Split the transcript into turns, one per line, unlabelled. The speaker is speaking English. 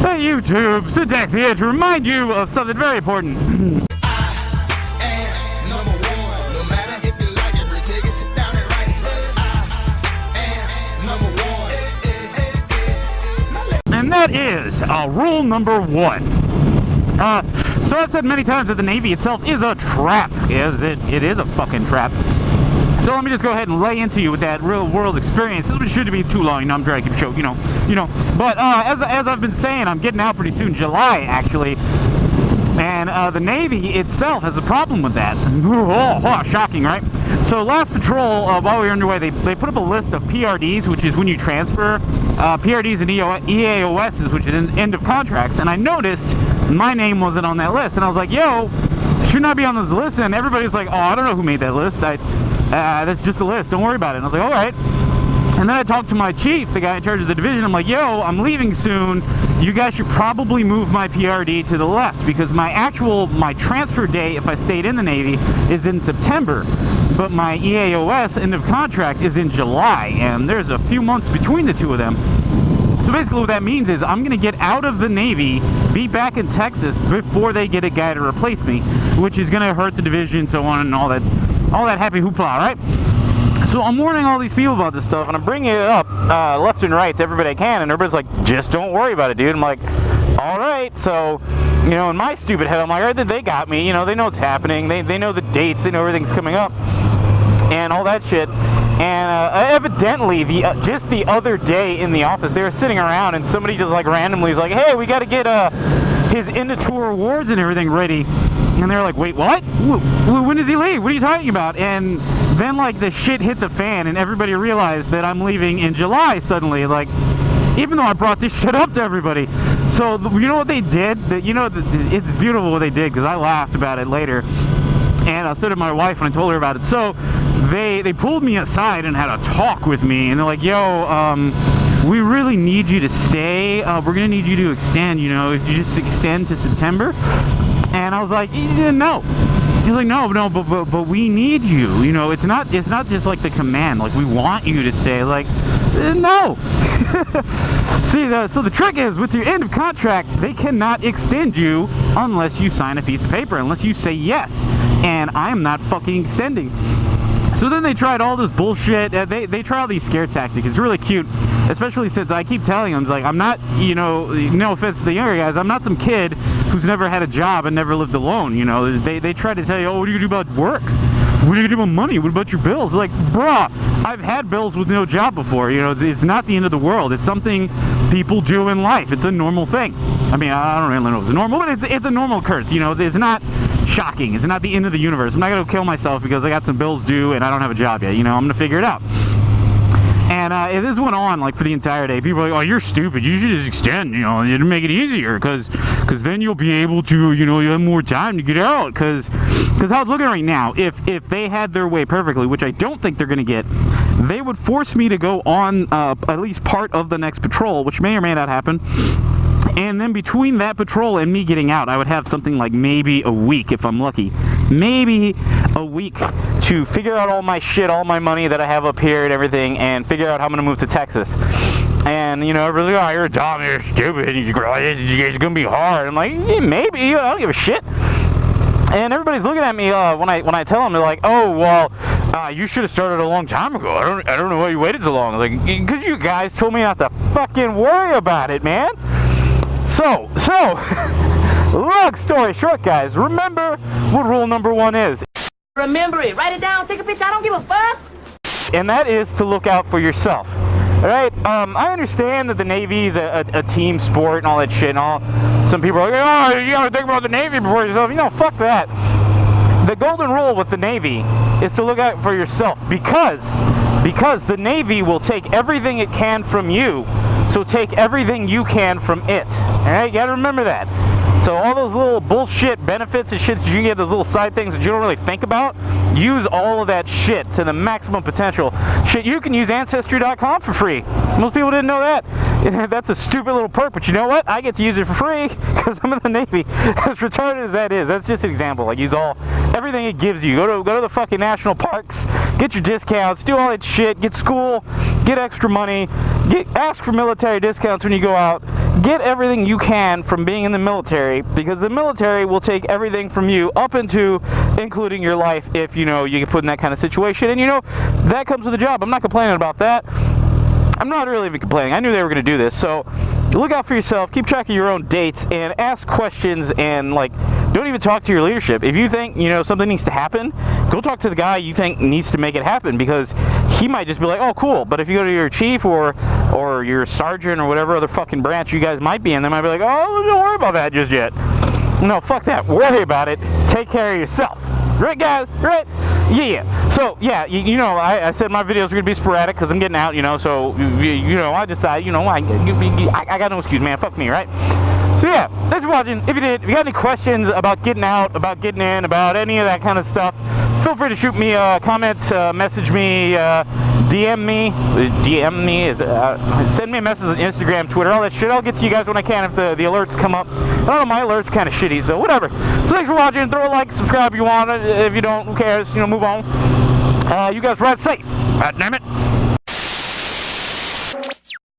Hey YouTube, Sedici here to remind you of something very important. And that is rule number 1. So I've said many times that the Navy itself is a trap. Yes, it is a fucking trap. So let me just go ahead and lay into you with that real world experience. This shouldn't be too long, I'm trying to keep it short, you know. But as I've been saying, I'm getting out pretty soon, July actually. And the Navy itself has a problem with that. Shocking, right? So last patrol, while we were underway, they put up a list of PRDs, which is when you transfer, PRDs and EAOSs, which is end of contracts. And I noticed my name wasn't on that list. And I was like, yo, shouldn't I be on this list? And everybody was like, oh, I don't know who made that list. That's just a list. Don't worry about it. And I was like, all right. And then I talked to my chief, the guy in charge of the division. I'm like, yo, I'm leaving soon. You guys should probably move my PRD to the left because my transfer day, if I stayed in the Navy, is in September. But my EAOS end of contract is in July, and there's a few months between the two of them. So basically what that means is I'm going to get out of the Navy, be back in Texas before they get a guy to replace me, which is going to hurt the division, so on and all that happy hoopla, right? So I'm warning all these people about this stuff, and I'm bringing it up left and right to everybody I can, and everybody's like, just don't worry about it, dude. I'm like, all right. So, you know, in my stupid head, I'm like, all right, they got me. You know, they know what's happening. They know the dates. They know everything's coming up and all that shit. And evidently, just the other day in the office, they were sitting around, and somebody just like randomly is like, hey, we got to get his end-of-tour awards and everything ready. And they're like, wait, what? When does he leave? What are you talking about? And then, like, the shit hit the fan, and everybody realized that I'm leaving in July suddenly, like, even though I brought this shit up to everybody. So, you know what they did? It's beautiful what they did, because I laughed about it later. And so did my wife when I told her about it. So, they pulled me aside and had a talk with me, and they're like, yo, we really need you to stay. We're going to need you to extend, you know, if you just extend to September. And I was like, no. He's like, no, but we need you. You know, it's not just like the command. Like, we want you to stay. Like, no. See, so the trick is, with your end of contract, they cannot extend you unless you sign a piece of paper, unless you say yes. And I'm not fucking extending. So then they tried all this bullshit. They try all these scare tactics. It's really cute, especially since I keep telling them, like, I'm not, you know, no offense to the younger guys, I'm not some kid who's never had a job and never lived alone. You know, they try to tell you, oh, what do you do about work? What do you do about money? What about your bills? Like, bruh, I've had bills with no job before. You know, it's not the end of the world. It's something people do in life. It's a normal thing. I mean, I don't really know if it's normal, but it's a normal occurrence. You know, it's not shocking. It's not the end of the universe. I'm not going to kill myself because I got some bills due and I don't have a job yet. You know, I'm going to figure it out. And this went on like for the entire day. People are like, oh, you're stupid. You should just extend, you know, to make it easier because then you'll be able to, you know, you have more time to get out. Because how it's looking right now, if they had their way perfectly, which I don't think they're going to get, they would force me to go on at least part of the next patrol, which may or may not happen. And then between that patrol and me getting out, I would have something like maybe a week if I'm lucky. Maybe a week to figure out all my shit, all my money that I have up here and everything, and figure out how I'm going to move to Texas. And, you know, everybody's like, oh, you're dumb, you're stupid, it's going to be hard. I'm like, yeah, maybe, I don't give a shit. And everybody's looking at me when I tell them, they're like, oh, well, you should have started a long time ago. I don't know why you waited so long. Like, because you guys told me not to fucking worry about it, man. So, long story short, guys, remember what rule number 1 is.
Remember it. Write it down. Take a picture. I don't give a fuck.
And that is to look out for yourself. All right? I understand that the Navy is a team sport and all that shit and all. Some people are like, oh, you gotta think about the Navy before yourself. You know, fuck that. The golden rule with the Navy is to look out for yourself because the Navy will take everything it can from you. So take everything you can from it. Alright, you gotta remember that. So all those little bullshit benefits and shit that you can get, those little side things that you don't really think about, use all of that shit to the maximum potential. Shit, you can use Ancestry.com for free. Most people didn't know that. That's a stupid little perk, but you know what? I get to use it for free because I'm in the Navy. As retarded as that is, that's just an example. Like, use everything it gives you. Go to the fucking national parks, get your discounts, do all that shit, get school, get extra money, ask for military discounts when you go out, get everything you can from being in the military, because the military will take everything from you up into including your life if, you know, you get put in that kind of situation. And, you know, that comes with the job. I'm not complaining about that. I'm not really even complaining. I knew they were going to do this. So look out for yourself. Keep track of your own dates and ask questions, and, like, don't even talk to your leadership. If you think, you know, something needs to happen, go talk to the guy you think needs to make it happen, because he might just be like, oh, cool. But if you go to your chief or your sergeant or whatever other fucking branch you guys might be in, they might be like, oh, don't worry about that just yet. No, fuck that. Worry about it. Take care of yourself. Right, guys? Right? Yeah. So, yeah, you know, I said my videos are going to be sporadic because I'm getting out, you know, so, you know, I decided, you know, I got no excuse, man. Fuck me, right? So, yeah, thanks for watching. If you got any questions about getting out, about getting in, about any of that kind of stuff, feel free to shoot me a comment, message me, DM me, send me a message on Instagram, Twitter, all that shit. I'll get to you guys when I can if the alerts come up. I don't know, my alerts kind of shitty, so whatever. So thanks for watching. Throw a like, subscribe if you want. If you don't, who cares? You know, move on. You guys ride safe. God damn it.